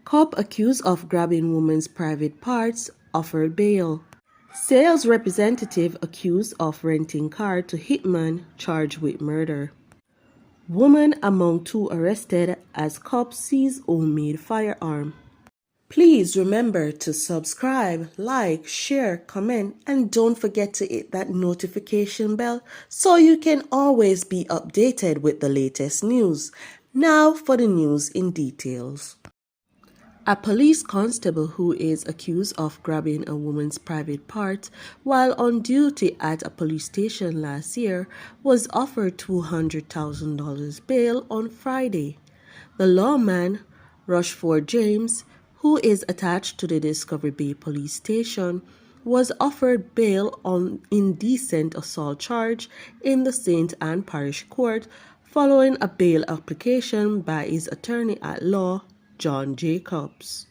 Cop accused of grabbing woman's private parts offered bail. Sales representative accused of renting car to hitman charged with murder. Woman among two arrested as cops seize homemade firearm. Please remember to subscribe, like, share, comment, and don't forget to hit that notification bell so you can always be updated with the latest news. Now for the news in details. A police constable who is accused of grabbing a woman's private part while on duty at a police station last year was offered $200,000 bail on Friday. The lawman, Rushford James, who is attached to the Discovery Bay police station, was offered bail on indecent assault charge in the St. Anne Parish Court following a bail application by his attorney at law, John Jacobs.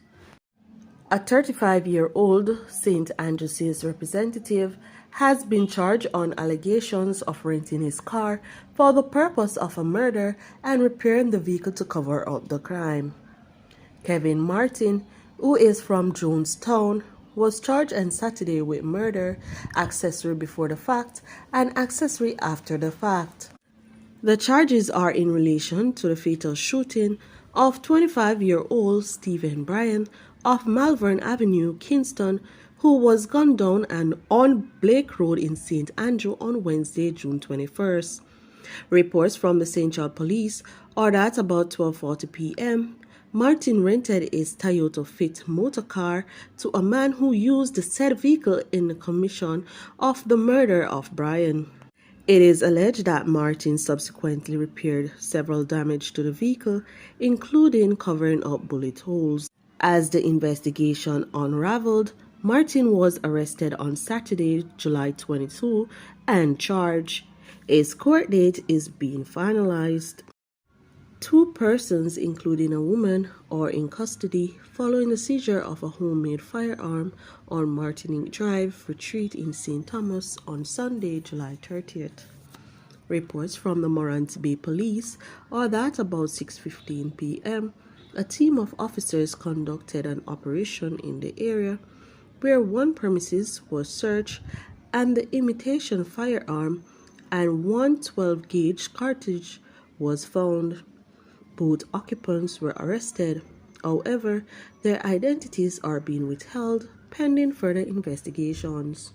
A 35-year-old St. Andrew's representative has been charged on allegations of renting his car for the purpose of a murder and repairing the vehicle to cover up the crime. Kevin Martin, who is from Jonestown, was charged on Saturday with murder, accessory before the fact, and accessory after the fact. The charges are in relation to the fatal shooting of 25-year-old Stephen Bryan of Malvern Avenue, Kingston, who was gunned down on Blake Road in St. Andrew on Wednesday, June 21st. Reports from the St. John Police are that about 12:40 p.m., Martin rented his Toyota Fit motor car to a man who used the said vehicle in the commission of the murder of Bryan. It is alleged that Martin subsequently repaired several damage to the vehicle, including covering up bullet holes. As the investigation unraveled, Martin was arrested on Saturday, July 22, and charged. His court date is being finalized. Two persons, including a woman, are in custody following the seizure of a homemade firearm on Martinique Drive Retreat in St. Thomas on Sunday, July 30th. Reports from the Morant Bay Police are that about 6:15 p.m., a team of officers conducted an operation in the area where one premises was searched and the imitation firearm and one 12-gauge cartridge was found. Both occupants were arrested. However, their identities are being withheld pending further investigations.